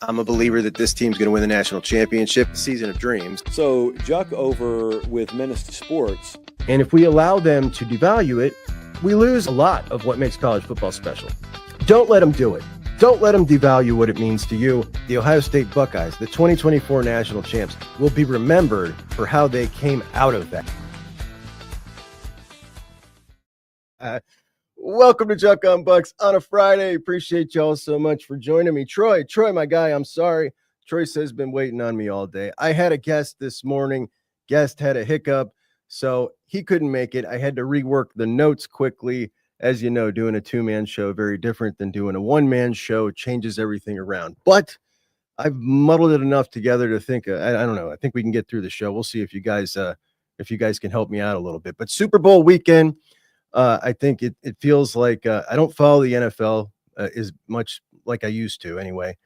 I'm a believer that this team's going to win the national championship, season of dreams. So Juck over with Menace to Sports. And if we allow them to devalue it, we lose a lot of what makes college football special. Don't let them do it. Don't let them devalue what it means to you. The Ohio State Buckeyes, the 2024 national champs, will be remembered for how they came out of that. Welcome to Juck on Bucks on a Friday. Appreciate y'all so much for joining me. Troy, my guy, I'm sorry. Troy says been waiting on me all day. I had a guest this morning. Guest had a hiccup, so he couldn't make it. I had to rework the notes quickly. As you know, doing a two-man show, very different than doing a one-man show, changes everything around. But I've muddled it enough together to think, I don't know. I think we can get through the show. We'll see if you guys can help me out a little bit. But Super Bowl weekend, I think it feels like I don't follow the NFL as much like I used to anyway.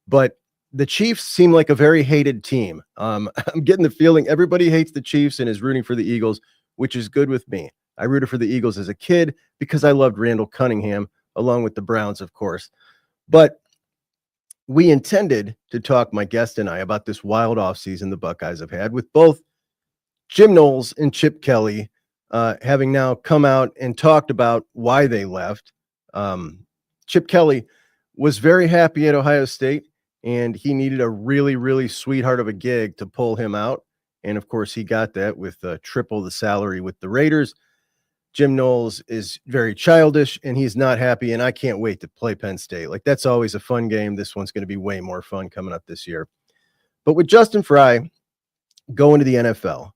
But the Chiefs seem like a very hated team. I'm getting the feeling everybody hates the Chiefs and is rooting for the Eagles, which is good with me. I rooted for the Eagles as a kid because I loved Randall Cunningham, along with the Browns, of course. But we intended to talk, my guest and I, about this wild offseason the Buckeyes have had with both Jim Knowles and Chip Kelly, having now come out and talked about why they left. Chip Kelly was very happy at Ohio State, and he needed a really, really sweetheart of a gig to pull him out. And, of course, he got that with triple the salary with the Raiders. Jim Knowles is very childish, and he's not happy, and I can't wait to play Penn State. Like, that's always a fun game. This one's going to be way more fun coming up this year. But with Justin Fry going to the NFL,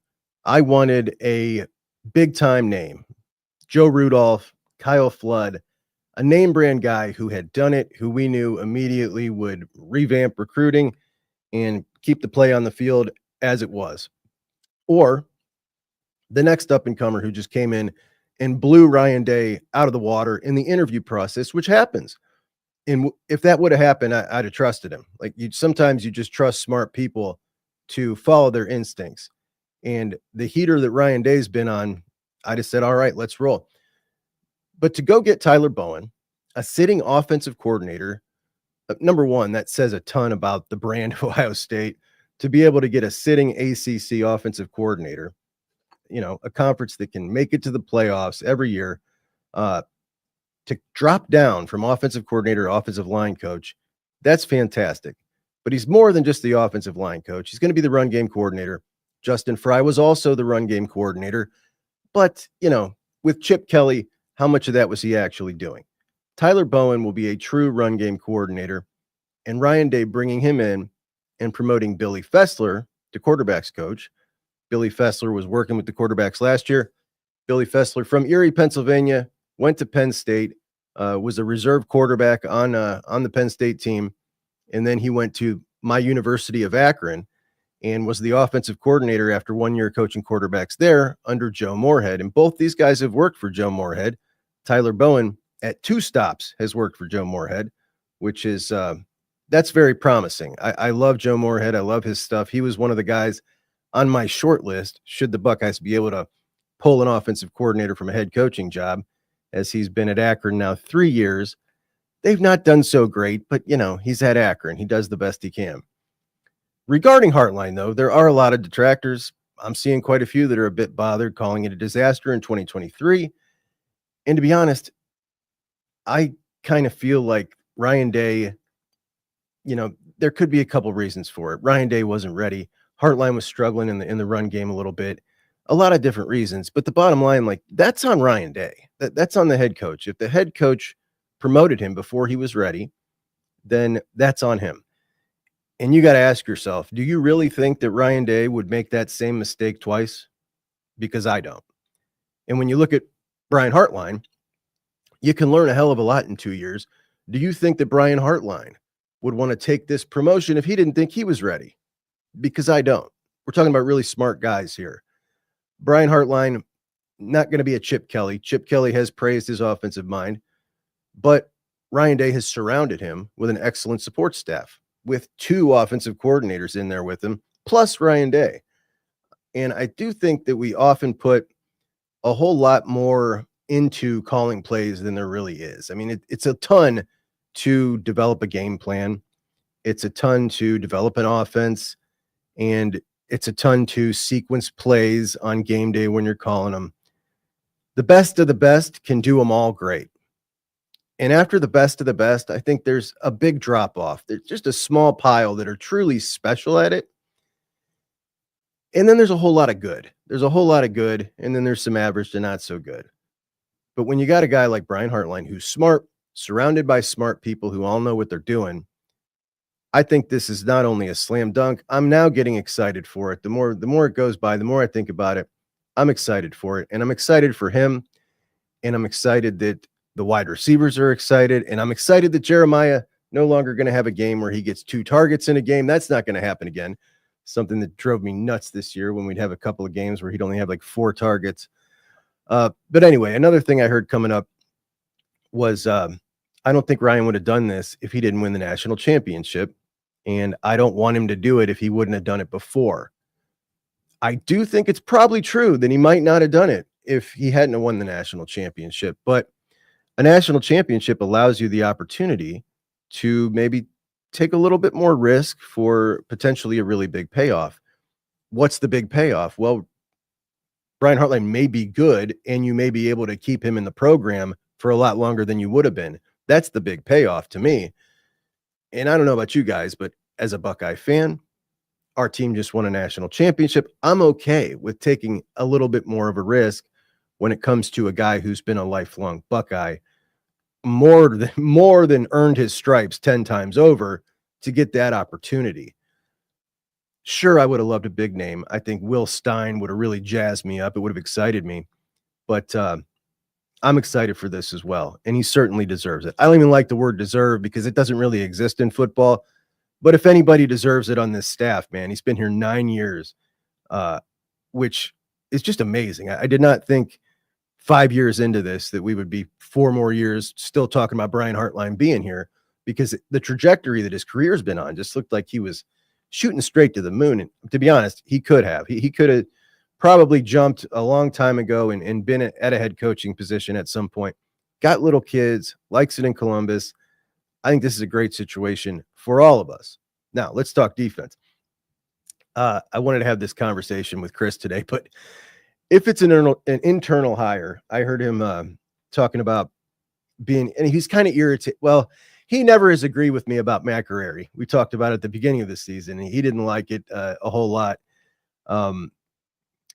I wanted a big-time name. Joe Rudolph, Kyle Flood, a name brand guy who had done it, who we knew immediately would revamp recruiting and keep the play on the field as it was. Or the next up-and-comer who just came in and blew Ryan Day out of the water in the interview process, which happens. And if that would have happened, I'd have trusted him. Like, sometimes you just trust smart people to follow their instincts. And the heater that Ryan Day's been on, I just said, all right, let's roll. But to go get Tyler Bowen, a sitting offensive coordinator, number one, that says a ton about the brand of Ohio State, to be able to get a sitting ACC offensive coordinator, a conference that can make it to the playoffs every year, to drop down from offensive coordinator to offensive line coach, that's fantastic. But he's more than just the offensive line coach. He's going to be the run game coordinator. Justin Fry was also the run game coordinator. But, with Chip Kelly, how much of that was he actually doing? Tyler Bowen will be a true run game coordinator, and Ryan Day bringing him in and promoting Billy Fessler to quarterbacks coach. Billy Fessler was working with the quarterbacks last year. Billy Fessler from Erie, Pennsylvania, went to Penn State, was a reserve quarterback on the Penn State team, and then he went to my University of Akron and was the offensive coordinator after 1 year coaching quarterbacks there under Joe Moorhead. And both these guys have worked for Joe Moorhead. Tyler Bowen at 2 stops has worked for Joe Moorhead, which is that's very promising. I love Joe Moorhead. I love his stuff. He was one of the guys on my short list, should the Buckeyes be able to pull an offensive coordinator from a head coaching job, as he's been at Akron now 3 years. They've not done so great, but, he's at Akron. He does the best he can. Regarding Hartline, though, there are a lot of detractors. I'm seeing quite a few that are a bit bothered, calling it a disaster in 2023. And to be honest, I kind of feel like Ryan Day, there could be a couple reasons for it. Ryan Day wasn't ready. Hartline was struggling in the run game a little bit. A lot of different reasons. But the bottom line, that's on Ryan Day. That's on the head coach. If the head coach promoted him before he was ready, then that's on him. And you got to ask yourself, do you really think that Ryan Day would make that same mistake twice? Because I don't. And when you look at Brian Hartline, you can learn a hell of a lot in 2 years. Do you think that Brian Hartline would want to take this promotion if he didn't think he was ready? Because I don't. We're talking about really smart guys here. Brian Hartline, not going to be a Chip Kelly. Chip Kelly has praised his offensive mind, but Ryan Day has surrounded him with an excellent support staff, with 2 offensive coordinators in there with him, plus Ryan Day. And I do think that we often put a whole lot more into calling plays than there really is. I mean, it's a ton to develop a game plan. It's a ton to develop an offense, and it's a ton to sequence plays on game day when you're calling them. The best of the best can do them all great. And after the best of the best, I think there's a big drop off. There's just a small pile that are truly special at it. And then there's a whole lot of good. There's a whole lot of good, and then there's some average to not so good. But when you got a guy like Brian Hartline who's smart, surrounded by smart people who all know what they're doing, I think this is not only a slam dunk. I'm now getting excited for it. The more it goes by, the more I think about it, I'm excited for it. And I'm excited for him. And I'm excited that the wide receivers are excited. And I'm excited that Jeremiah no longer going to have a game where he gets 2 targets in a game. That's not going to happen again. Something that drove me nuts this year when we'd have a couple of games where he'd only have like 4 targets. But anyway, another thing I heard coming up was I don't think Ryan would have done this if he didn't win the national championship. And I don't want him to do it if he wouldn't have done it before. I do think it's probably true that he might not have done it if he hadn't won the national championship. But a national championship allows you the opportunity to maybe take a little bit more risk for potentially a really big payoff. What's the big payoff? Well, Brian Hartline may be good, and you may be able to keep him in the program for a lot longer than you would have been. That's the big payoff to me. And I don't know about you guys, but as a Buckeye fan, our team just won a national championship. I'm okay with taking a little bit more of a risk when it comes to a guy who's been a lifelong Buckeye, more than earned his stripes 10 times over to get that opportunity. Sure, I would have loved a big name. I think Will Stein would have really jazzed me up. It would have excited me. But I'm excited for this as well, and he certainly deserves it. I don't even like the word deserve because it doesn't really exist in football. But if anybody deserves it on this staff, man, he's been here 9 years, which is just amazing. I did not think 5 years into this that we would be 4 more years still talking about Brian Hartline being here, because the trajectory that his career's been on just looked like he was shooting straight to the moon. And to be honest, he could have. He could have probably jumped a long time ago and been at a head coaching position at some point. Got little kids, likes it in Columbus. I think this is a great situation for all of us. Now, let's talk defense. I wanted to have this conversation with Kris today, but if it's an internal hire, I heard him talking about being, and he's kind of irritated. Well, he never has agreed with me about McIntyre. We talked about it at the beginning of the season, and he didn't like it a whole lot.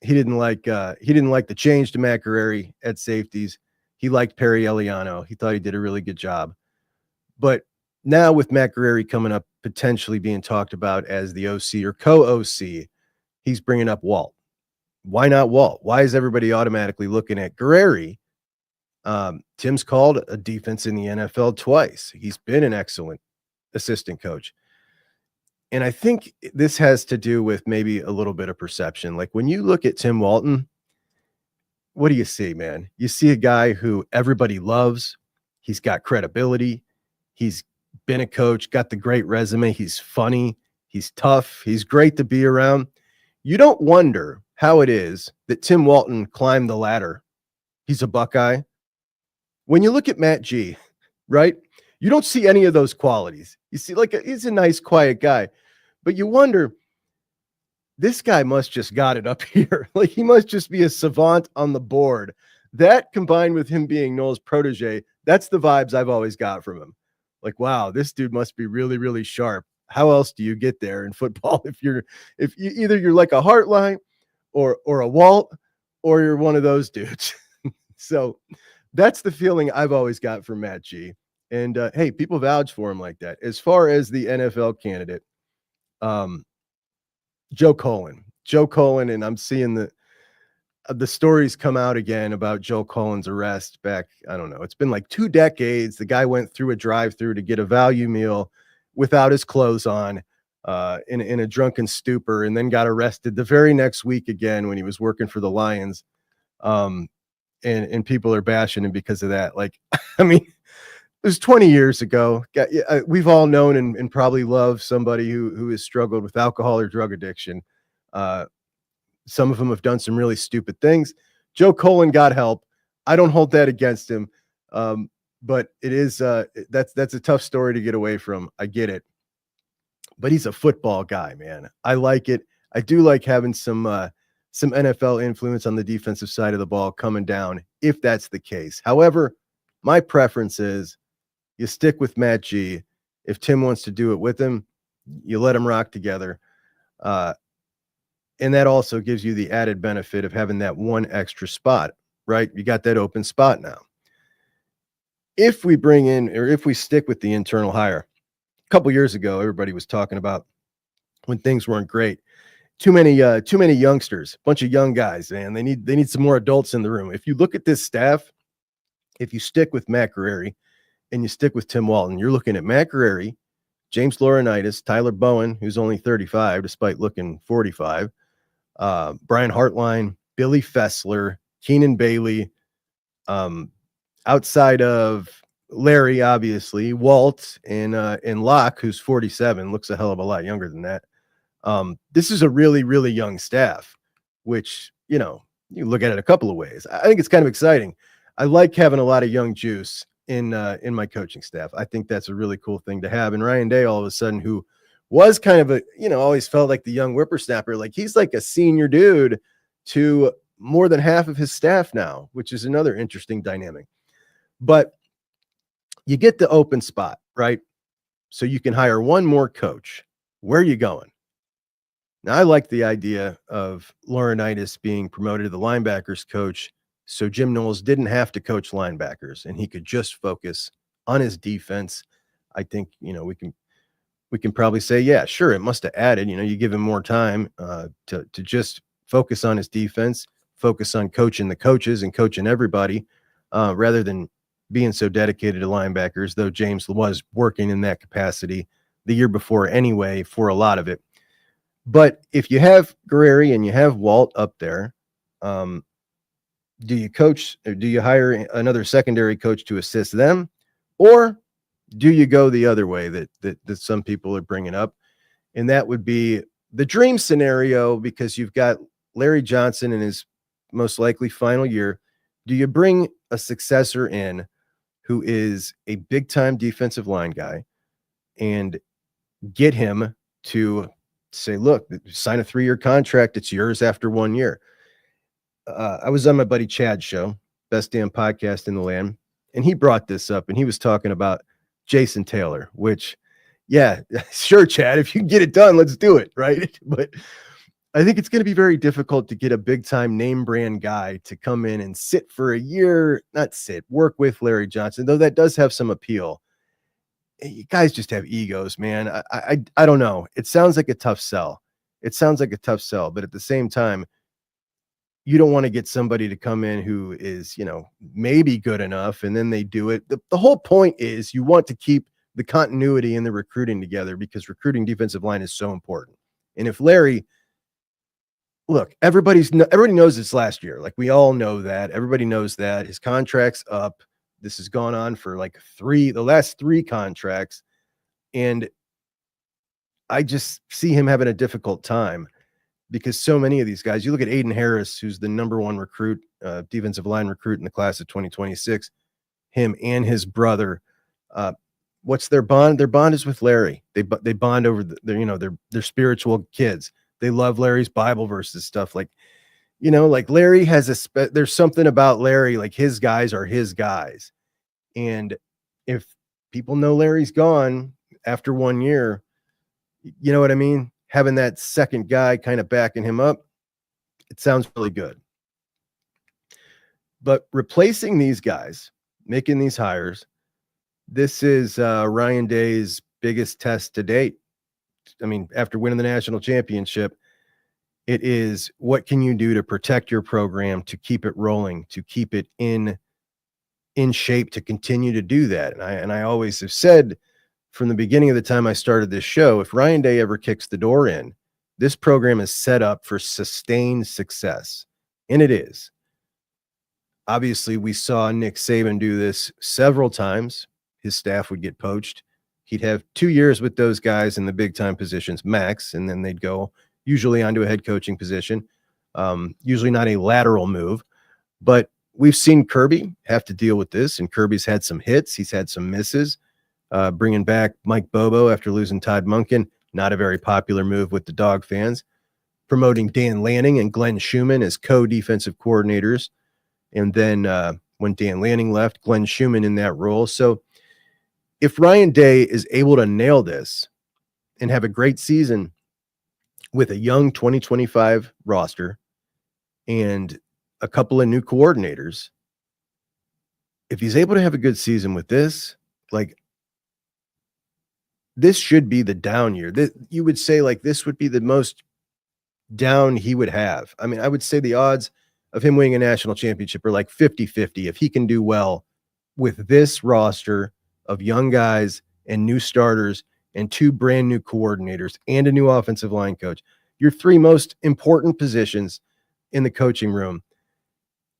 He didn't like the change to McIntyre at safeties. He liked Perry Eliano. He thought he did a really good job. But now with McIntyre coming up, potentially being talked about as the OC or co-OC, he's bringing up Walt. Why not Walt? Why is everybody automatically looking at Guerreri? Tim's called a defense in the NFL twice. He's been an excellent assistant coach. And I think this has to do with maybe a little bit of perception. Like when you look at Tim Walton, what do you see, man? You see a guy who everybody loves. He's got credibility. He's been a coach, got the great resume. He's funny. He's tough. He's great to be around. You don't wonder how it is that Tim Walton climbed the ladder. He's a Buckeye. When you look at Matt G, right? You don't see any of those qualities. You see, he's a nice, quiet guy, but you wonder, this guy must just got it up here. Like he must just be a savant on the board. That combined with him being Noel's protege, that's the vibes I've always got from him. Like, wow, this dude must be really, really sharp. How else do you get there in football if you're either like a Hartline or a Walt, or you're one of those dudes? So that's the feeling I've always got from Matt G. And hey, people vouch for him like that. As far as the NFL candidate, Joe Colin, and I'm seeing the stories come out again about Joe Colin's arrest back. I don't know. It's been like 2 decades. The guy went through a drive-through to get a value meal without his clothes on, in a drunken stupor, and then got arrested the very next week again when he was working for the Lions. And people are bashing him because of that. Like, I mean, it was 20 years ago. We've all known and probably loved somebody who has struggled with alcohol or drug addiction. Some of them have done some really stupid things. Joe Colin got help. I don't hold that against him. But it is that's a tough story to get away from. I get it. but he's a football guy, man. I like it. I do like having some NFL influence on the defensive side of the ball coming down, if that's the case. However, my preference is you stick with Matt G. If Tim wants to do it with him, you let them rock together. And that also gives you the added benefit of having that one extra spot, right? You got that open spot now. If we bring in, or if we stick with the internal hire, a couple years ago, everybody was talking about when things weren't great. Too many youngsters, bunch of young guys, man. They need some more adults in the room. If you look at this staff, if you stick with Matt Guerrieri and you stick with Tim Walton, you're looking at Matt Guerrieri, James Laurinaitis, Tyler Bowen, who's only 35 despite looking 45, Brian Hartline, Billy Fessler, Keenan Bailey, outside of Larry, obviously, Walt and Locke, who's 47, looks a hell of a lot younger than that. This is a really, really young staff, which, you look at it a couple of ways. I think it's kind of exciting. I like having a lot of young juice in my coaching staff. I think that's a really cool thing to have. And Ryan Day, all of a sudden, who was kind of always felt like the young whippersnapper, like he's like a senior dude to more than half of his staff now, which is another interesting dynamic. But you get the open spot, right? So you can hire one more coach. Where are you going? Now, I like the idea of Laurinaitis being promoted to the linebackers coach, so Jim Knowles didn't have to coach linebackers and he could just focus on his defense. I think, we can probably say, yeah, sure, it must have added, you give him more time to just focus on his defense, focus on coaching the coaches and coaching everybody, rather than being so dedicated to linebackers, though James was working in that capacity the year before anyway for a lot of it. But if you have Guerrieri and you have Walt up there, do you coach, or do you hire another secondary coach to assist them, or do you go the other way that some people are bringing up? And that would be the dream scenario, because you've got Larry Johnson in his most likely final year. Do you bring a successor in who is a big-time defensive line guy and get him to say, look, sign a 3-year contract. It's yours after 1 year. I was on my buddy Chad's show, best damn podcast in the land, and he brought this up, and he was talking about Jason Taylor, which, yeah, sure, Chad, if you can get it done, let's do it, right? But I think it's going to be very difficult to get a big-time name brand guy to come in and sit for a year, work with Larry Johnson, though that does have some appeal. You guys just have egos, man. I don't know. It sounds like a tough sell. But at the same time, you don't want to get somebody to come in who is, maybe good enough, and then they do it. The whole point is you want to keep the continuity in the recruiting together, because recruiting defensive line is so important. And if Larry, look, everybody knows it's last year. Like, we all know that. Everybody knows that. His contract's up. This has gone on for like the last 3 contracts. And I just see him having a difficult time, because so many of these guys, you look at Aiden Harris, who's the number 1 recruit, defensive line recruit in the class of 2026, him and his brother, what's their bond? Their bond is with Larry. They bond over their spiritual kids. They love Larry's Bible verses, stuff like Larry has there's something about Larry, like his guys are his guys. And if people know Larry's gone after 1 year, you know what I mean? Having that second guy kind of backing him up, it sounds really good. But replacing these guys, making these hires, this is Ryan Day's biggest test to date. I mean, after winning the national championship, it is, what can you do to protect your program, to keep it rolling, to keep it in shape, to continue to do that. And I always have said, from the beginning of the time I started this show, if Ryan Day ever kicks the door in, this program is set up for sustained success. And it is. Obviously, we saw Nick Saban do this several times. His staff would get poached. He'd have 2 years with those guys in the big time positions, max, and then they'd go usually onto a head coaching position, usually not a lateral move. But we've seen Kirby have to deal with this, and Kirby's had some hits. He's had some misses. Bringing back Mike Bobo after losing Todd Monken. Not a very popular move with the Dog fans. Promoting Dan Lanning and Glenn Schumann as co-defensive coordinators. And then when Dan Lanning left, Glenn Schumann in that role. So if Ryan Day is able to nail this and have a great season with a young 2025 roster and a couple of new coordinators, if he's able to have a good season with this, like, this should be the down year. You would say, like, this would be the most down he would have. I mean, I would say the odds of him winning a national championship are like 50-50 if he can do well with this roster of young guys and new starters and two brand new coordinators and a new offensive line coach. Your three most important positions in the coaching room.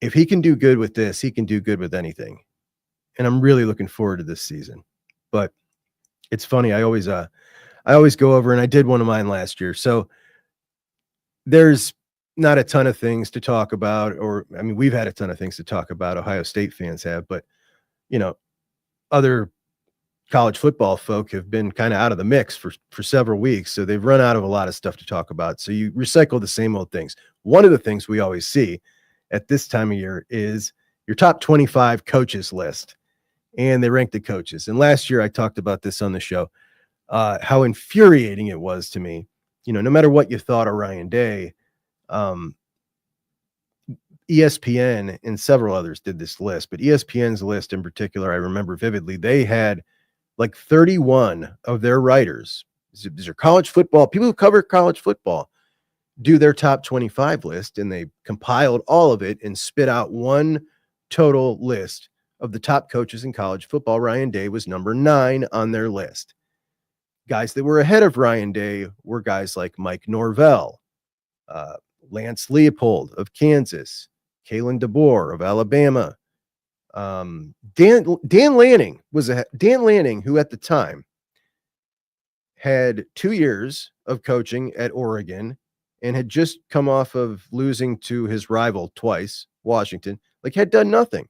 If he can do good with this, he can do good with anything. And I'm really looking forward to this season. But it's funny, I always go over, and I did one of mine last year. So there's not a ton of things to talk about, or I mean, we've had a ton of things to talk about. Ohio State fans have, but other college football folk have been kind of out of the mix for several weeks. So they've run out of a lot of stuff to talk about. So you recycle the same old things. One of the things we always see at this time of year is your top 25 coaches list, and they rank the coaches. And last year I talked about this on the show, how infuriating it was to me. No matter what you thought of Ryan Day, ESPN and several others did this list, but ESPN's list in particular, I remember vividly, they had like 31 of their writers. These are college football, people who cover college football, do their top 25 list, and they compiled all of it and spit out one total list of the top coaches in college football. Ryan Day was number 9 on their list. Guys that were ahead of Ryan Day were guys like Mike Norvell, Lance Leopold of Kansas, Kalen DeBoer of Alabama. Dan Lanning was Dan Lanning, who at the time had 2 years of coaching at Oregon and had just come off of losing to his rival twice, Washington, like had done nothing.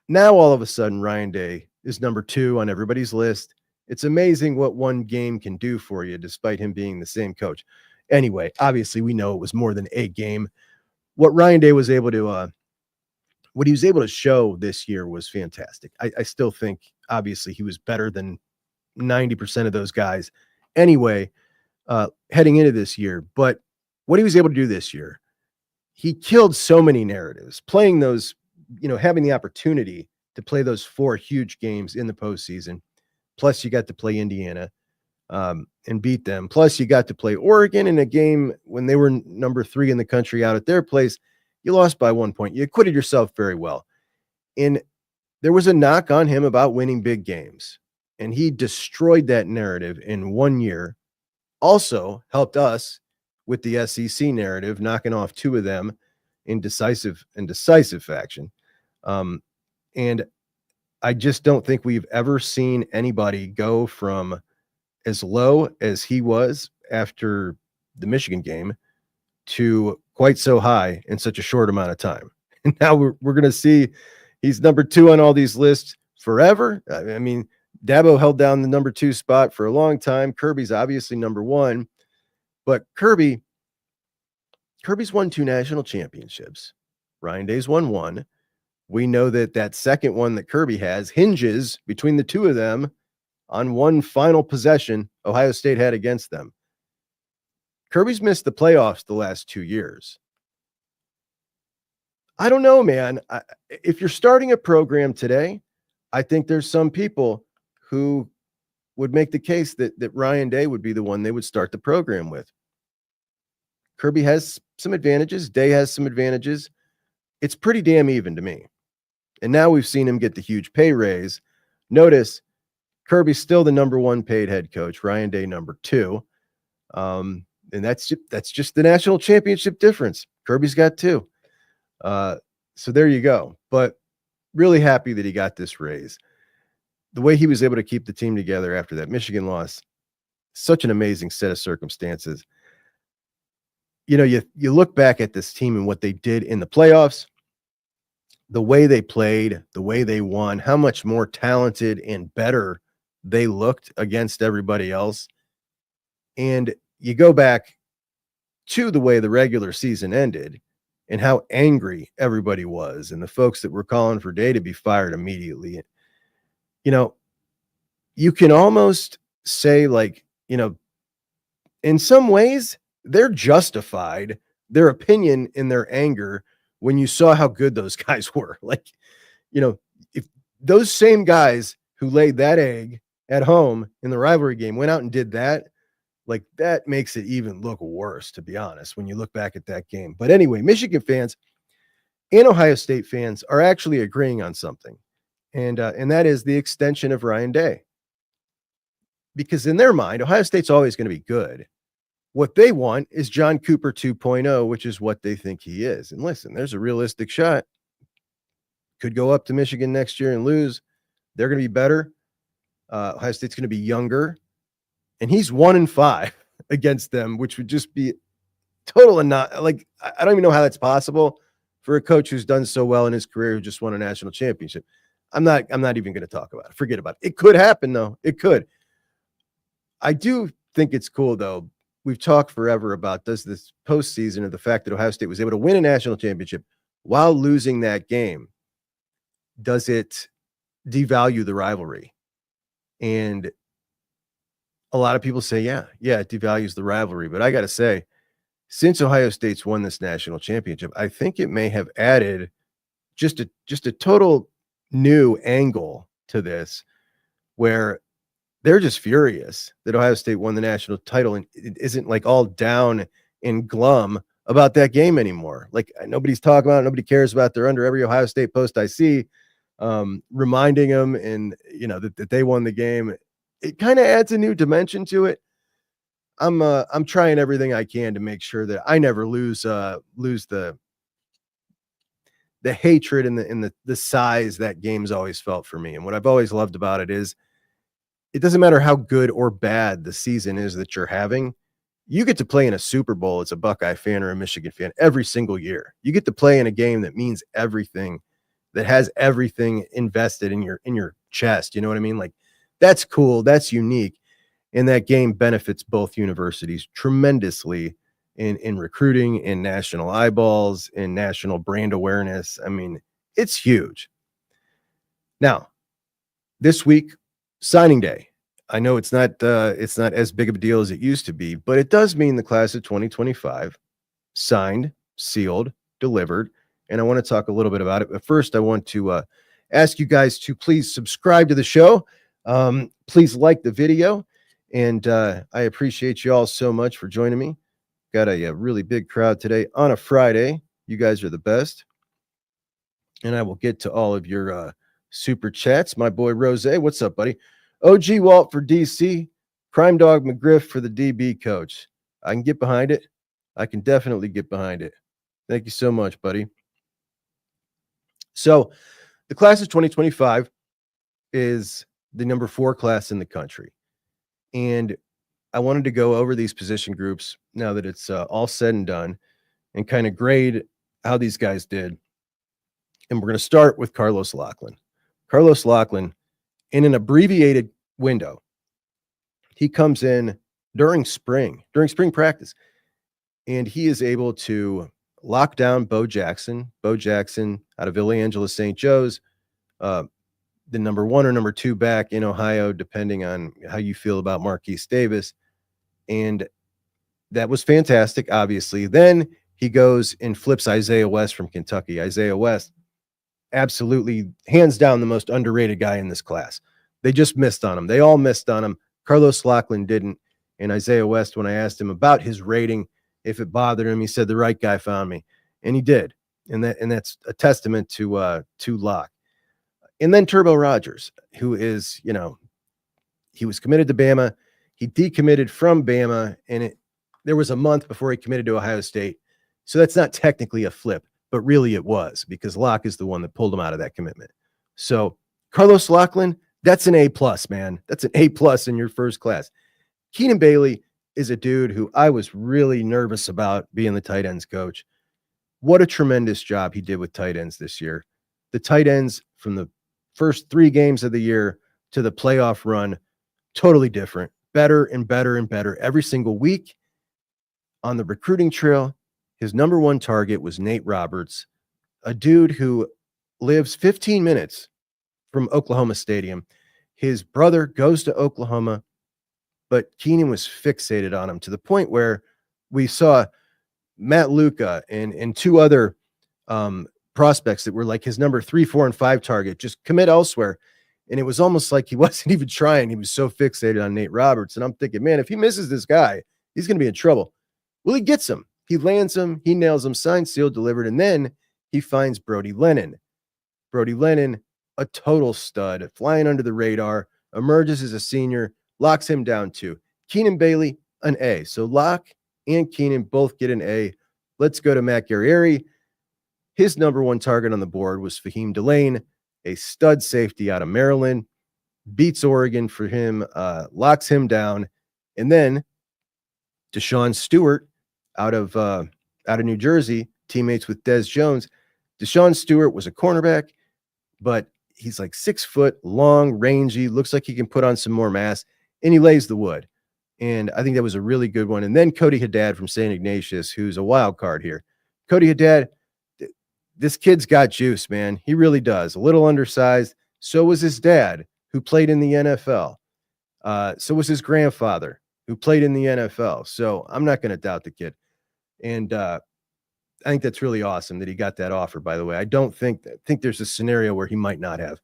Now all of a sudden Ryan Day is number 2 on everybody's list. It's amazing what one game can do for you, despite him being the same coach. Anyway, obviously we know it was more than a game. What Ryan Day was able to, what he was able to show this year was fantastic. I still think, obviously, he was better than 90% of those guys anyway, heading into this year. But what he was able to do this year, he killed so many narratives, playing those, having the opportunity to play those 4 huge games in the postseason. Plus, you got to play Indiana and beat them. Plus, you got to play Oregon in a game when they were number 3 in the country out at their place. You lost by 1 point. You acquitted yourself very well. And there was a knock on him about winning big games, and he destroyed that narrative in 1 year. Also helped us with the SEC narrative, knocking off 2 of them in decisive fashion. And I just don't think we've ever seen anybody go from as low as he was after the Michigan game to quite so high in such a short amount of time. And now we're going to see he's number 2 on all these lists forever. I mean, Dabo held down the number 2 spot for a long time. Kirby's obviously number 1, but Kirby's won 2 national championships. Ryan Day's won 1. We know that second one that Kirby has hinges between the 2 of them on one final possession Ohio State had against them. Kirby's missed the playoffs the last 2 years. I don't know, man. If you're starting a program today, I think there's some people who would make the case that Ryan Day would be the one they would start the program with. Kirby has some advantages. Day has some advantages. It's pretty damn even to me. And now we've seen him get the huge pay raise. Notice Kirby's still the number 1 paid head coach, Ryan Day number 2. And that's just the national championship difference. Kirby's got 2. So there you go. But really happy that he got this raise. The way he was able to keep the team together after that Michigan loss, such an amazing set of circumstances. You look back at this team and what they did in the playoffs, the way they played, the way they won, how much more talented and better they looked against everybody else. And you go back to the way the regular season ended and how angry everybody was, and the folks that were calling for Day to be fired immediately. You know, you can almost say, like, you know, in some ways they're justified their opinion in their anger when you saw how good those guys were. Like, you know, if those same guys who laid that egg at home in the rivalry game went out and did that, like, that makes it even look worse, to be honest, when you look back at that game. But anyway, Michigan fans and Ohio State fans are actually agreeing on something, and that is the extension of Ryan Day. Because in their mind, Ohio State's always going to be good. What they want is John Cooper 2.0, which is what they think he is. And listen, there's a realistic shot. Could go up to Michigan next year and lose. They're going to be better. Ohio State's going to be younger. And he's 1-5 against them, which would just be total and not like, I don't even know how that's possible for a coach who's done so well in his career, who just won a national championship. I'm not even going to talk about it. Forget about it. It could happen, though. It could. I do think it's cool, though. We've talked forever about does this postseason, or the fact that Ohio State was able to win a national championship while losing that game, does it devalue the rivalry? And a lot of people say, yeah, it devalues the rivalry. But I got to say, since Ohio State's won this national championship, I think it may have added just a total new angle to this, where they're just furious that Ohio State won the national title and it isn't like all down and glum about that game anymore. Like, nobody's talking about it. Nobody cares about it. They're under every Ohio State post I see, reminding them, and you know, that they won the game. It kind of adds a new dimension to it. I'm trying everything I can to make sure that I never lose the hatred and the size that game's always felt for me. And what I've always loved about it is, it doesn't matter how good or bad the season is that you're having. You get to play in a Super Bowl as a Buckeye fan or a Michigan fan every single year. You get to play in a game that means everything, that has everything invested in your chest. You know what I mean? Like, that's cool. That's unique. And that game benefits both universities tremendously in recruiting, in national eyeballs, in national brand awareness. I mean, it's huge. Now, this week, signing day. I know it's not as big of a deal as it used to be, but it does mean the class of 2025 signed, sealed, delivered, and I want to talk a little bit about it. But first, I want to ask you guys to please subscribe to the show. Please like the video, and I appreciate you all so much for joining me. Got a really big crowd today on a Friday. You guys are the best, and I will get to all of your super chats. My boy Rose, what's up, buddy? OG Walt for DC, Crime Dog McGriff for the DB coach. I can get behind it. I can definitely get behind it. Thank you so much, buddy. So the class of 2025 is the number 4 class in the country. And I wanted to go over these position groups now that it's all said and done, and kind of grade how these guys did. And we're going to start with Carlos Loughlin. Carlos Loughlin, in an abbreviated window, he comes in during spring practice, and he is able to lock down Bo Jackson out of Villa Angela St. Joe's, the number 1 or number 2 back in Ohio, depending on how you feel about Marquise Davis. And that was fantastic, obviously. Then he goes and flips Isaiah West from Kentucky. Isaiah West, absolutely, hands down, the most underrated guy in this class. They just missed on him. They all missed on him. Carlos Loughlin didn't. And Isaiah West, when I asked him about his rating, if it bothered him, he said the right guy found me, and he did. And that's a testament to Lock. And then Turbo Rogers, who is, you know, he was committed to Bama. He decommitted from Bama, and there was a month before he committed to Ohio State. So that's not technically a flip, but really it was, because Locke is the one that pulled him out of that commitment. So Carlos Loughlin, that's an A+, man. That's an A+ in your first class. Keenan Bailey is a dude who I was really nervous about being the tight ends coach. What a tremendous job he did with tight ends this year. The tight ends from the first 3 games of the year to the playoff run, totally different. better and better and better every single week. On the recruiting trail, his number one target was Nate Roberts, a dude who lives 15 minutes from Oklahoma Stadium. His brother goes to Oklahoma, but Keenan was fixated on him to the point where we saw Matt Luca and two other prospects that were like his number 3, 4, and 5 target just commit elsewhere. And it was almost like he wasn't even trying. He was so fixated on Nate Roberts. And I'm thinking, man, if he misses this guy, he's going to be in trouble. Well, he gets him. He lands him. He nails him, signed, sealed, delivered. And then he finds Brody Lennon. Brody Lennon, a total stud, flying under the radar, emerges as a senior, locks him down too. Keenan Bailey, an A. So Locke and Keenan both get an A. Let's go to Matt Guerrieri. His number one target on the board was Fahim Delane, a stud safety out of Maryland, beats Oregon for him, locks him down. And then Deshaun Stewart out of New Jersey, teammates with Des Jones. Deshaun Stewart was a cornerback, but he's like 6 foot, long, rangy, looks like he can put on some more mass, and he lays the wood. And I think that was a really good one. And then Cody Haddad from St. Ignatius, who's a wild card here. Cody Haddad, this kid's got juice, man. He really does. A little undersized. So was his dad, who played in the NFL. So was his grandfather, who played in the NFL. So I'm not going to doubt the kid. And I think that's really awesome that he got that offer, by the way. I think there's a scenario where he might not have.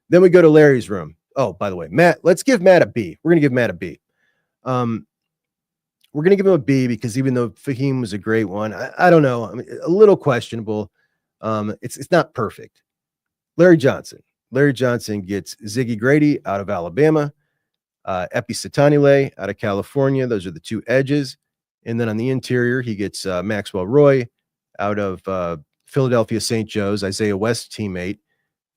Then we go to Larry's room. Oh, by the way, Matt, let's give Matt a B. We're going to give Matt a B. We're going to give him a B because even though Fahim was a great one, I don't know. I mean, a little questionable. It's not perfect. Larry Johnson gets Ziggy Grady out of Alabama, Epi Satanile out of California. Those are the two edges. And then on the interior, he gets Maxwell Roy out of Philadelphia St. Joe's, Isaiah West teammate,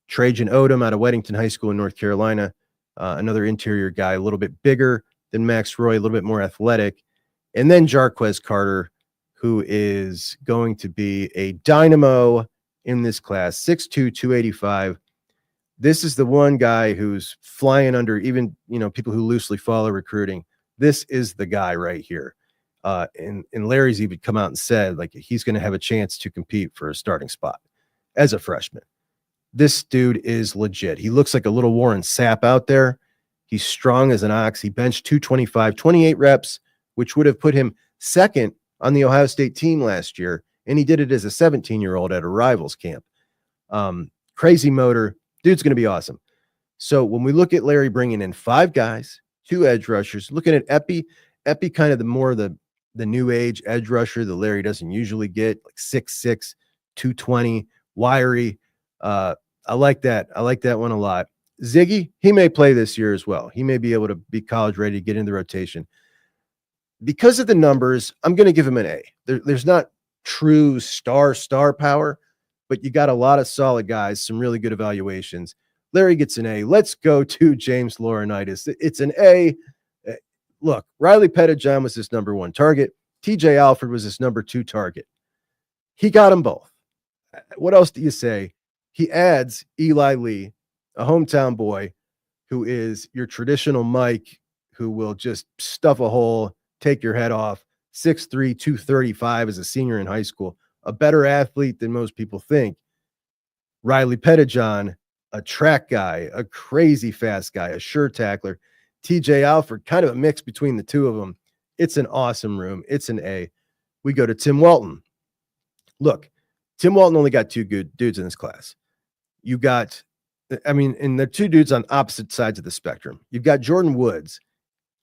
Trajan Odom out of Weddington High School in North Carolina, another interior guy, a little bit bigger than Max Roy, a little bit more athletic. And then Jarquez Carter, who is going to be a dynamo in this class, 6'2", 285. This is the one guy who's flying under even, people who loosely follow recruiting. This is the guy right here. And Larry's even come out and said, like, he's going to have a chance to compete for a starting spot as a freshman. This dude is legit. He looks like a little Warren Sapp out there. He's strong as an ox. He benched 225, 28 reps, which would have put him second on the Ohio State team last year. And he did it as a 17-year-old at a rivals camp. Crazy motor. Dude's going to be awesome. So when we look at Larry bringing in 5 guys, 2 edge rushers, looking at Epi kind of the new age edge rusher that Larry doesn't usually get, like 6'6", 220, wiry. I like that. I like that one a lot. Ziggy, he may play this year as well. He may be able to be college ready to get into the rotation. Because of the numbers, I'm going to give him an A. There's not true star power, but you got a lot of solid guys, some really good evaluations. Larry gets an A. Let's go to James Laurinaitis. It's an A. Look, Riley Pettijohn was his number 1 target. TJ Alford was his number 2 target. He got them both. What else do you say? He adds Eli Lee, a hometown boy who is your traditional Mike, who will just stuff a hole, take your head off, 6'3", 235 as a senior in high school, a better athlete than most people think. Riley Pettijohn, a track guy, a crazy fast guy, a sure tackler. TJ Alford, kind of a mix between the two of them. It's an awesome room. It's an A. We go to Tim Walton. Look, Tim Walton only got 2 good dudes in this class. You got, and the 2 dudes on opposite sides of the spectrum. You've got Jordan Woods.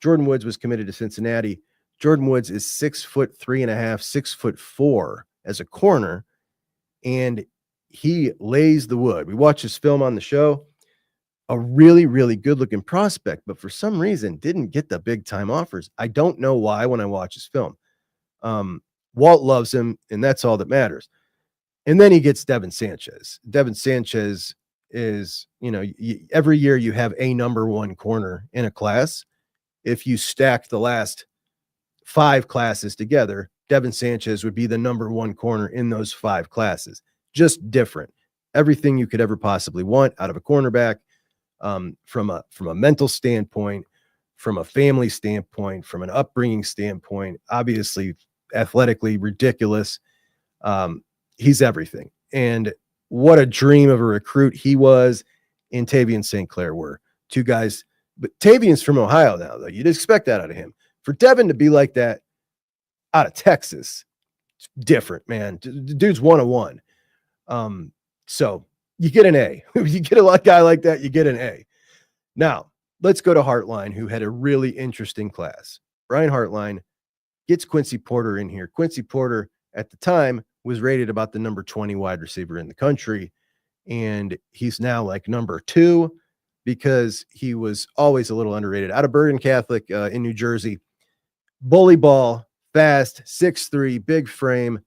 Jordan Woods was committed to Cincinnati. Jordan Woods is 6'3.5", 6'4" as a corner, and he lays the wood. We watched his film on the show. A really, really good-looking prospect, but for some reason didn't get the big-time offers. I don't know why when I watch his film. Walt loves him, and that's all that matters. And then he gets Devin Sanchez. Devin Sanchez is, every year you have a number 1 corner in a class. If you stack the last 5 classes together, Devin Sanchez would be the number 1 corner in those 5 classes. Just different. Everything you could ever possibly want out of a cornerback. From a mental standpoint, from a family standpoint, from an upbringing standpoint, obviously athletically ridiculous. He's everything. And what a dream of a recruit he was, and Tavian St. Clair were. Two guys, but Tavian's from Ohio now, though. You'd expect that out of him. For Devin to be like that out of Texas, it's different, man. The dude's 101. So you get an A. You get a guy like that, you get an A. Now, let's go to Hartline, who had a really interesting class. Brian Hartline gets Quincy Porter in here. Quincy Porter, at the time, was rated about the number 20 wide receiver in the country, and he's now like number 2 because he was always a little underrated. Out of Bergen Catholic in New Jersey, bully ball, fast, 6'3", big frame,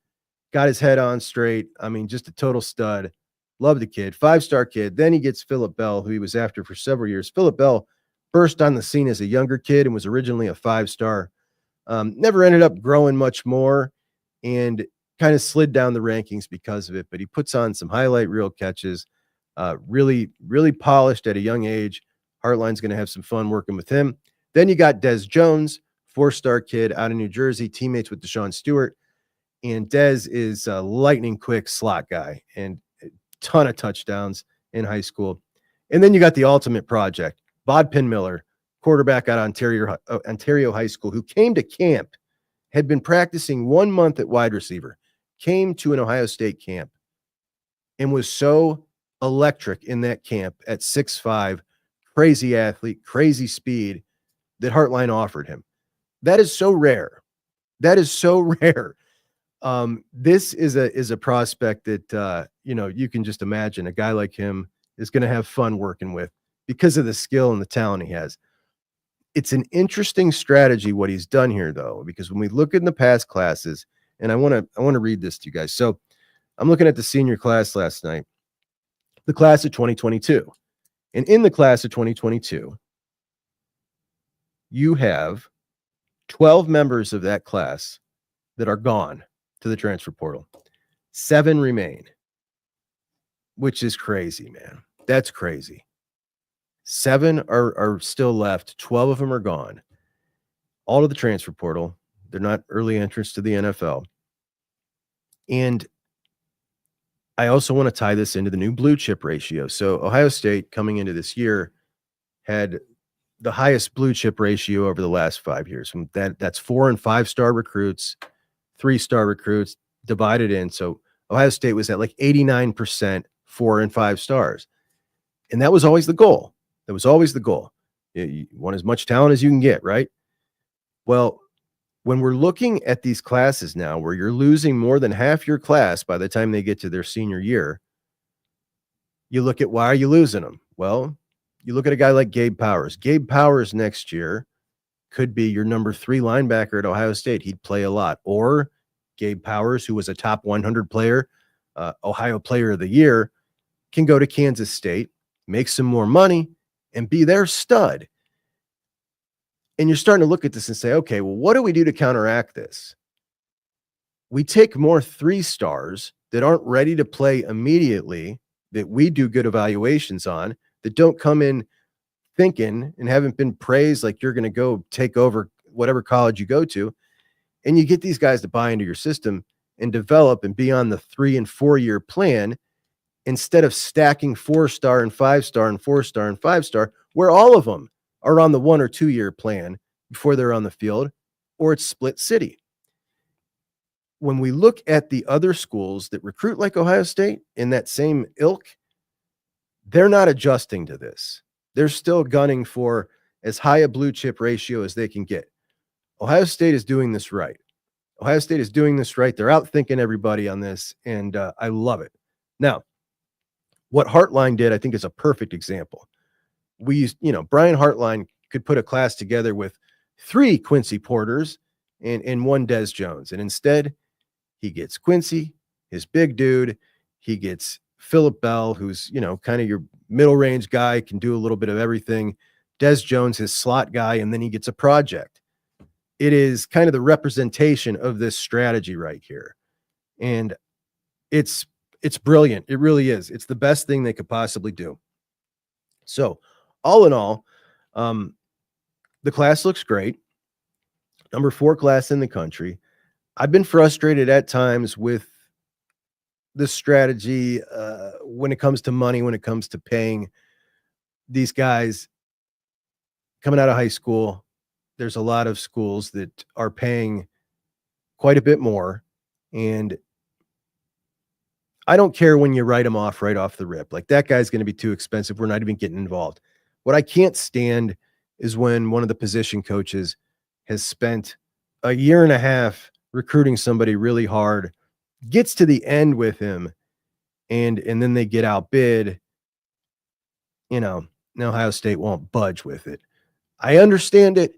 got his head on straight. I mean, just a total stud. Love the kid, 5-star kid. Then he gets Phillip Bell, who he was after for several years. Phillip Bell burst on the scene as a younger kid and was originally a 5-star. Never ended up growing much more and kind of slid down the rankings because of it, but he puts on some highlight reel catches, really, really polished at a young age. Hartline's going to have some fun working with him. Then you got Des Jones, 4-star kid out of New Jersey, teammates with Deshaun Stewart. And Des is a lightning quick slot guy and a ton of touchdowns in high school. And then you got the ultimate project, Bodpin Miller, quarterback out of Ontario High School, who came to camp, had been practicing 1 month at wide receiver, came to an Ohio State camp, and was so electric in that camp at 6'5", crazy athlete, crazy speed, that Hartline offered him. That is so rare. That is so rare. This is a prospect that, you can just imagine a guy like him is going to have fun working with because of the skill and the talent he has. It's an interesting strategy what he's done here, though, because when we look in the past classes, and I want to read this to you guys. So I'm looking at the senior class last night, the class of 2022. And in the class of 2022, you have 12 members of that class that are gone to the transfer portal. 7 remain, which is crazy, man. That's crazy. 7 are still left. 12 of them are gone. All to the transfer portal. They're not early entrants to the NFL. And I also want to tie this into the new blue chip ratio. So Ohio State coming into this year had the highest blue chip ratio over the last 5 years. That's 4 and 5-star recruits, 3-star recruits divided in. So Ohio State was at like 89% 4 and 5 stars. And that was always the goal. That was always the goal. You want as much talent as you can get, right? Well, when we're looking at these classes now where you're losing more than half your class by the time they get to their senior year, you look at why are you losing them? Well, you look at a guy like Gabe Powers. Gabe Powers next year could be your number 3 linebacker at Ohio State. He'd play a lot. Or Gabe Powers, who was a top 100 player, Ohio Player of the Year, can go to Kansas State, make some more money, and be their stud. And you're starting to look at this and say, okay, well, what do we do to counteract this? We take more 3-stars that aren't ready to play immediately, that we do good evaluations on, that don't come in thinking and haven't been praised like you're going to go take over whatever college you go to. And you get these guys to buy into your system and develop and be on the 3 and 4 year plan instead of stacking 4-star and 5-star and 4-star and 5-star, where all of them are on the 1 or 2 year plan before they're on the field, or it's split city. When we look at the other schools that recruit like Ohio State in that same ilk, they're not adjusting to this. They're still gunning for as high a blue chip ratio as they can get. Ohio State is doing this right. Ohio State is doing this right. They're outthinking everybody on this, and I love it. Now, what Hartline did, I think, is a perfect example. We used, Brian Hartline could put a class together with 3 Quincy Porters and 1 Des Jones. And instead, he gets Quincy, his big dude. He gets Phillip Bell, who's, kind of your middle range guy, can do a little bit of everything. Des Jones, his slot guy, and then he gets a project. It is kind of the representation of this strategy right here. And it's brilliant. It really is. It's the best thing they could possibly do. So all in all, the class looks great. Number 4 class in the country. I've been frustrated at times with the strategy when it comes to money, when it comes to paying these guys coming out of high school. There's a lot of schools that are paying quite a bit more. And I don't care when you write them off right off the rip. Like, that guy's going to be too expensive. We're not even getting involved. What I can't stand is when one of the position coaches has spent a year and a half recruiting somebody really hard, gets to the end with him, and then they get outbid. Ohio State won't budge with it. I understand it.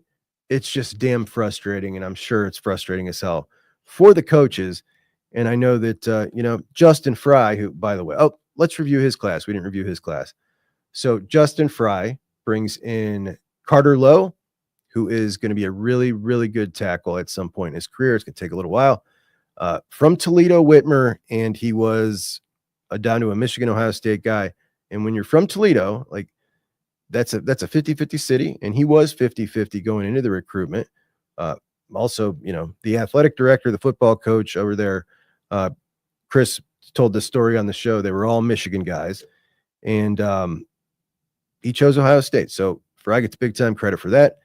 It's just damn frustrating, and I'm sure it's frustrating as hell for the coaches. And I know that, Justin Fry, who, by the way, let's review his class. We didn't review his class. So Justin Fry brings in Carter Lowe, who is going to be a really, really good tackle at some point in his career. It's going to take a little while. From Toledo, Whitmer, and he was down to a Michigan, Ohio State guy. And when you're from Toledo, like, that's a 50-50 city, and he was 50-50 going into the recruitment. Also, the athletic director, the football coach over there, Chris told the story on the show. They were all Michigan guys, and he chose Ohio State. So Fry gets big time credit for that.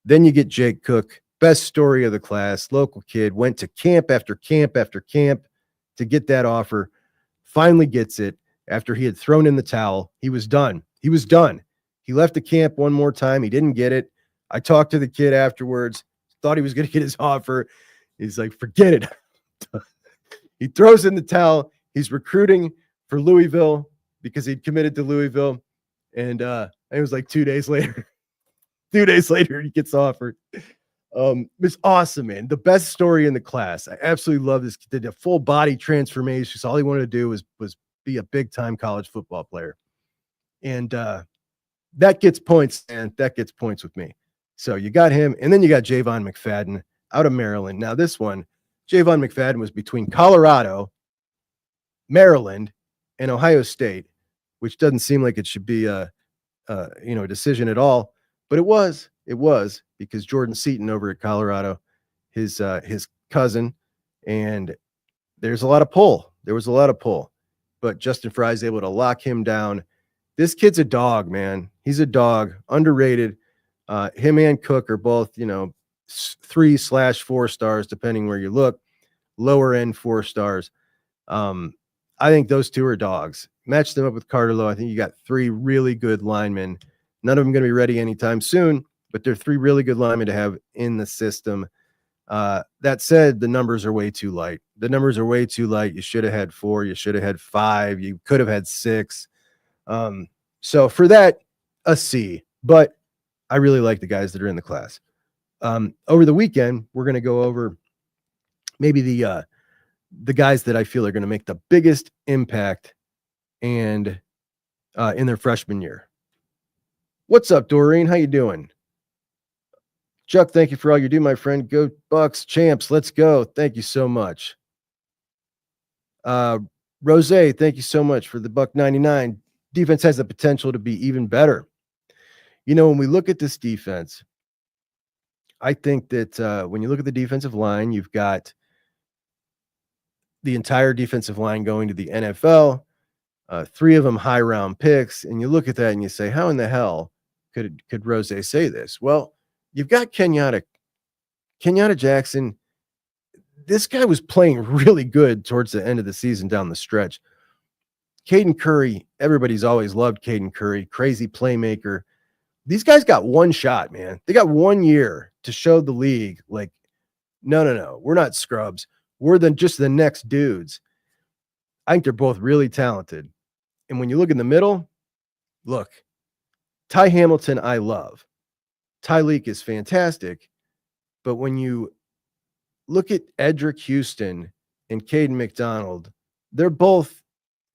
Then you get Jake Cook, best story of the class, local kid, went to camp after camp after camp to get that offer, finally gets it after he had thrown in the towel. He was done. He left the camp one more time. He didn't get it. I talked to the kid afterwards, thought he was going to get his offer. He's like, forget it. He throws in the towel. He's recruiting for Louisville because he'd committed to Louisville. And it was like 2 days later. 2 days later, he gets offered. It's awesome, man. The best story in the class. I absolutely love this. Did a full body transformation. So all he wanted to do was be a big time college football player. And that gets points, and that gets points with me. So you got him, and then you got Javon McFadden out of Maryland. Now this one, Javon McFadden was between Colorado, Maryland, and Ohio State, which doesn't seem like it should be a decision at all, but it was because Jordan Seaton over at Colorado, his cousin, and there was a lot of pull, but Justin Fry is able to lock him down. This kid's a dog, man. He's a dog, underrated. Him and Cook are both, 3/4 stars, depending where you look, lower end 4 stars. I think those two are dogs. Match them up with Carter Lowe. I think you got 3 really good linemen. None of them going to be ready anytime soon, but they're 3 really good linemen to have in the system. That said, the numbers are way too light. You should have had 4. You should have had 5. You could have had 6. So for that, a C. But I really like the guys that are in the class. Over the weekend, we're going to go over maybe the guys that I feel are going to make the biggest impact and in their freshman year. What's up, Doreen? How you doing? Chuck, thank you for all you do, my friend. Go Bucks, champs. Let's go. Thank you so much. Rose, thank you so much for the $1.99. Defense has the potential to be even better. When we look at this defense, I think that when you look at the defensive line, you've got the entire defensive line going to the NFL, 3 of them high round picks. And you look at that and you say, how in the hell could Rose say this? Well, you've got Kenyatta Jackson. This guy was playing really good towards the end of the season down the stretch. Caden Curry, everybody's always loved Caden Curry, crazy playmaker. These guys got one shot, man. They got 1 year to show the league, like, no, we're not scrubs. We're just the next dudes. I think they're both really talented. And when you look in the middle, look, Ty Hamilton, I love. Tyleek is fantastic. But when you look at Edric Houston and Caden McDonald, they're both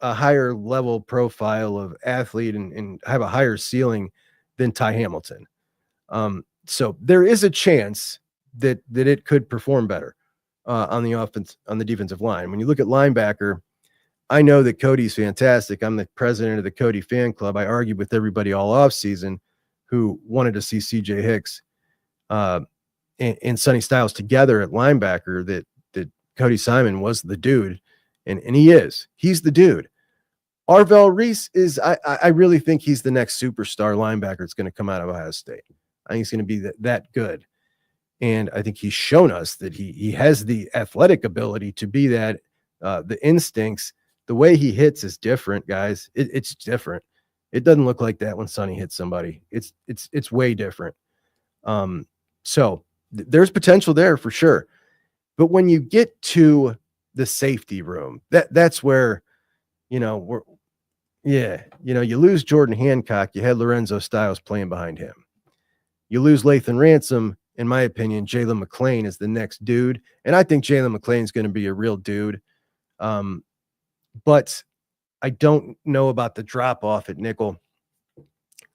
a higher level profile of athlete and have a higher ceiling than Ty Hamilton. So there is a chance that it could perform better on the defensive line. When you look at linebacker, I know that Cody's fantastic. I'm the president of the Cody fan club. I argued with everybody all off season who wanted to see CJ Hicks and Sonny Styles together at linebacker that Cody Simon was the dude, and he's the dude. Arvell Reese is, I really think he's the next superstar linebacker that's going to come out of Ohio State. I think he's going to be that good. And I think he's shown us that he has the athletic ability to be that. The instincts, the way he hits is different, guys. It's different. It doesn't look like that when Sonny hits somebody. It's way different. So there's potential there for sure. But when you get to the safety room, that's where, you lose Jordan Hancock. You had Lorenzo Styles playing behind him. You lose Lathan Ransom. In my opinion, Jalen McClain is the next dude. And I think Jalen McClain is going to be a real dude. But I don't know about the drop off at nickel.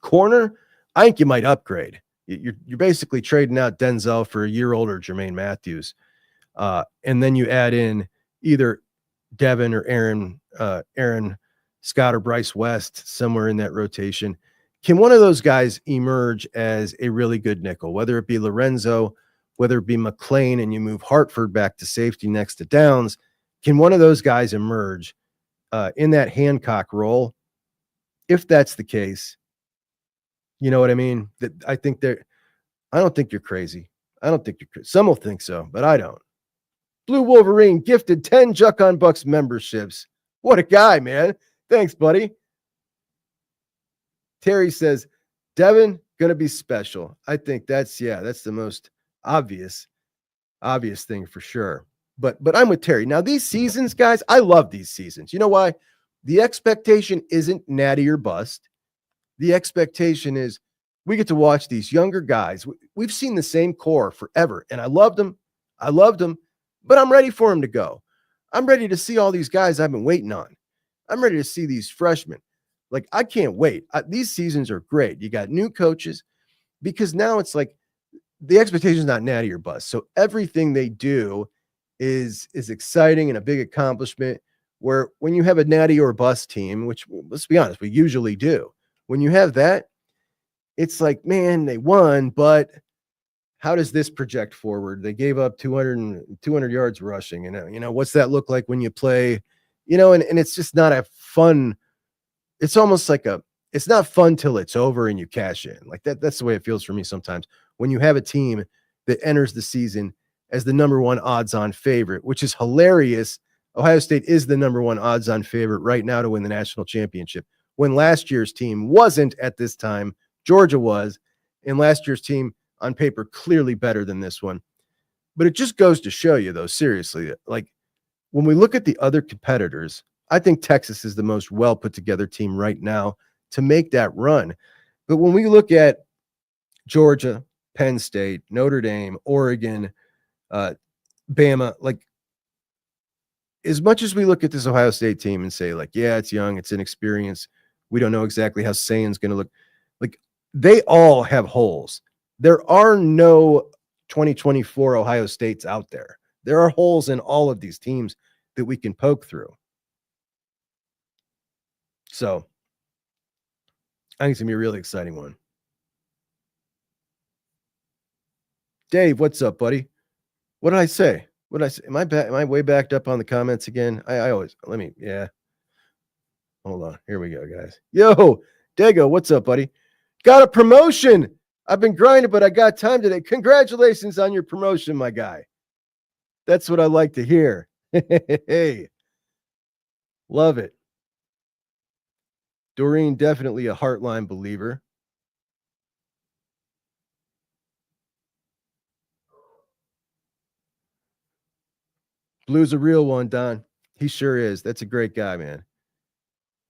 Corner, I think you might upgrade. You're basically trading out Denzel for a year older Jermaine Matthews. And then you add in either Devin or Aaron Scott or Bryce West somewhere in that rotation. Can one of those guys emerge as a really good nickel, whether it be Lorenzo, whether it be McClain, and you move Hartford back to safety next to Downs? Can one of those guys emerge in that Hancock role? If that's the case, you know what I mean? I don't think you're crazy. I don't think you're crazy. Some will think so, but I don't. Blue Wolverine gifted 10 Juck on Bucks memberships. What a guy, man. Thanks, buddy. Terry says, Devin, going to be special. I think that's the most obvious thing for sure. But I'm with Terry. Now, these seasons, guys, I love these seasons. You know why? The expectation isn't natty or bust. The expectation is we get to watch these younger guys. We've seen the same core forever, and I loved them, but I'm ready for them to go. I'm ready to see all these guys I've been waiting on. I'm ready to see these freshmen. Like, I can't wait. These seasons are great. You got new coaches because now it's like the expectation is not natty or bust. So everything they do is exciting and a big accomplishment, where when you have a natty or bust team, which, let's be honest, we usually do, when you have that, it's like, man, they won, but how does this project forward? They gave up 200 yards rushing. And, what's that look like when you play, and it's just not a fun. It's almost like it's not fun till it's over and you cash in. Like that's the way it feels for me sometimes when you have a team that enters the season as the number one odds-on favorite, which is hilarious. Ohio State is the number one odds-on favorite right now to win the national championship, when last year's team wasn't at this time. Georgia was, and last year's team on paper clearly better than this one. But it just goes to show you, though, seriously, like when we look at the other competitors, I think Texas is the most well put together team right now to make that run. But when we look at Georgia, Penn State, Notre Dame, Oregon, Bama, like, as much as we look at this Ohio State team and say, like, yeah, it's young, it's inexperienced, we don't know exactly how Sayan's going to look, like, they all have holes. There are no 2024 Ohio States out there. There are holes in all of these teams that we can poke through. So I think it's going to be a really exciting one. Dave, what's up, buddy? What did I say? Am I way backed up on the comments again? I always, hold on. Here we go, guys. Yo, Dago, what's up, buddy? Got a promotion. I've been grinding, but I got time today. Congratulations on your promotion, my guy. That's what I like to hear. Hey, love it. Doreen, definitely a Hartline believer. Blue's a real one, Don. He sure is. That's a great guy, man.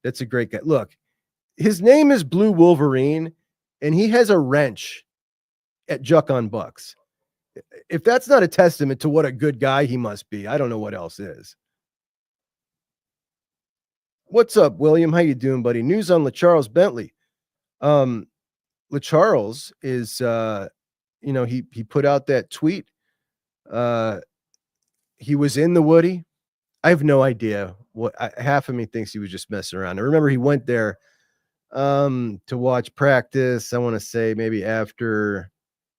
That's a great guy. Look, his name is Blue Wolverine, and he has a wrench at Juck on Bucks. If that's not a testament to what a good guy he must be, I don't know what else is. What's up, William? How you doing, buddy? News on LaCharles Bentley. LaCharles is, he put out that tweet. He was in the Woody. I have no idea half of me thinks he was just messing around. I remember he went there to watch practice. I want to say maybe after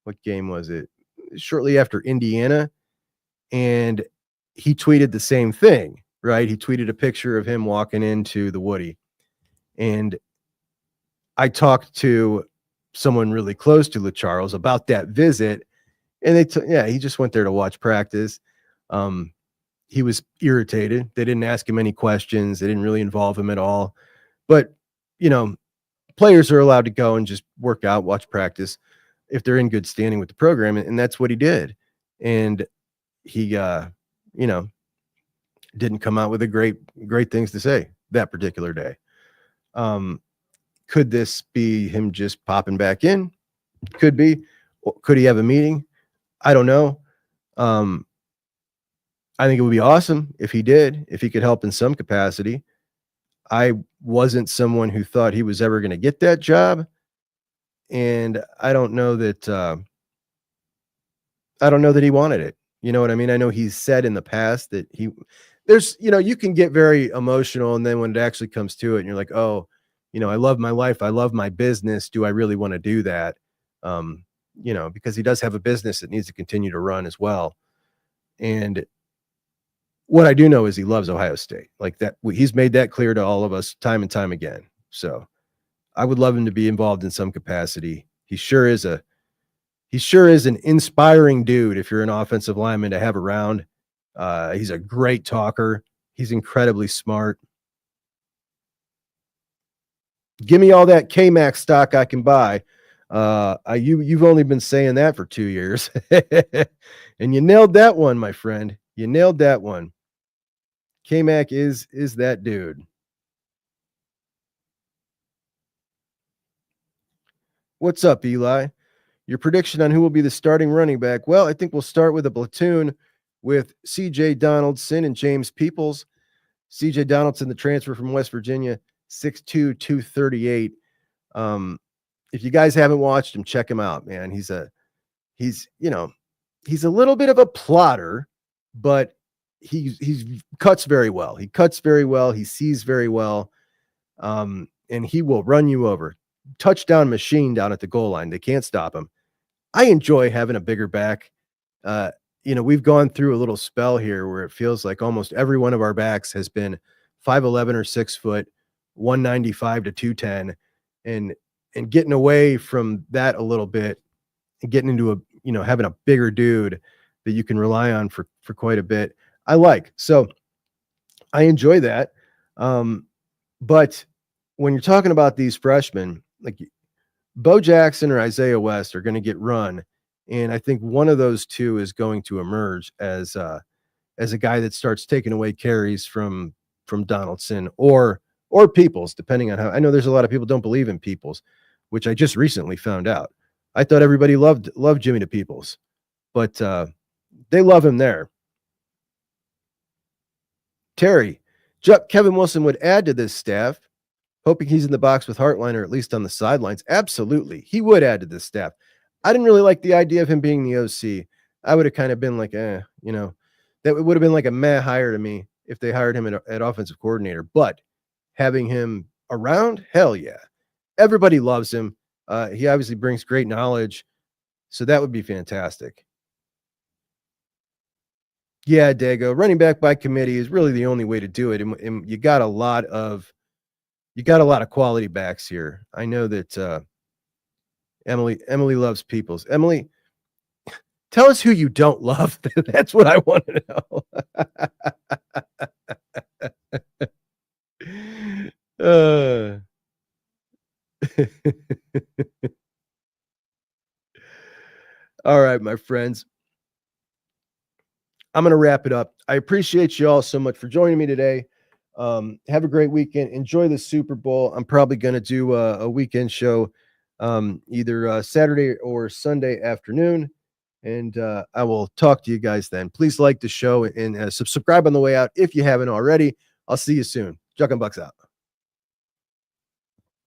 what game was it? Shortly after Indiana. And he tweeted the same thing, right? He tweeted a picture of him walking into the Woody. And I talked to someone really close to LeCharles about that visit. And he just went there to watch practice. He was irritated. They didn't ask him any questions. They didn't really involve him at all. But, players are allowed to go and just work out, watch practice if they're in good standing with the program. And that's what he did. And he, didn't come out with great things to say that particular day. Could this be him just popping back in? Could be. Could he have a meeting? I don't know. I think it would be awesome if he did, if he could help in some capacity. I wasn't someone who thought he was ever going to get that job. And I don't know that he wanted it. You know what I mean? I know he's said in the past that you can get very emotional. And then when it actually comes to it and you're like, oh, I love my life. I love my business. Do I really want to do that? Because he does have a business that needs to continue to run as well. And what I do know is he loves Ohio State. Like that. He's made that clear to all of us time and time again. So I would love him to be involved in some capacity. He sure is an inspiring dude if you're an offensive lineman to have around. He's a great talker. He's incredibly smart. Give me all that K-Max stock I can buy. You've only been saying that for 2 years. And you nailed that one, my friend. You nailed that one. K-Mac is that dude. What's up, Eli? Your prediction on who will be the starting running back? Well, I think we'll start with a platoon with C.J. Donaldson and James Peoples. C.J. Donaldson, the transfer from West Virginia, 6'2", 238. If you guys haven't watched him, check him out, man. He's a little bit of a plotter, but he cuts very well. He cuts very well. He sees very well. And he will run you over. Touchdown machine down at the goal line. They can't stop him. I enjoy having a bigger back. We've gone through a little spell here where it feels like almost every one of our backs has been 5'11" or 6 foot, 195 to 210, and getting away from that a little bit and getting into having a bigger dude that you can rely on for quite a bit. So I enjoy that. But when you're talking about these freshmen, like Bo Jackson or Isaiah West are going to get run. And I think one of those two is going to emerge as a guy that starts taking away carries from Donaldson or Peoples, depending on how. I know there's a lot of people don't believe in Peoples, which I just recently found out. I thought everybody loved Jimmy to Peoples, but they love him there. Terry, Kevin Wilson would add to this staff, hoping he's in the box with Hartline or at least on the sidelines. Absolutely, he would add to this staff. I didn't really like the idea of him being the OC. I would have kind of been like, that would have been like a meh hire to me if they hired him at offensive coordinator. But having him around, hell yeah. Everybody loves him. He obviously brings great knowledge. So that would be fantastic. Yeah, Dago, running back by committee is really the only way to do it. And you got a lot of quality backs here. I know that Emily loves Peoples. Emily, tell us who you don't love. That's what I want to know. All right, my friends. I'm going to wrap it up. I appreciate you all so much for joining me today. Have a great weekend. Enjoy the Super Bowl. I'm probably going to do a weekend show either Saturday or Sunday afternoon. And I will talk to you guys then. Please like the show and subscribe on the way out if you haven't already. I'll see you soon. Juck and Bucks out.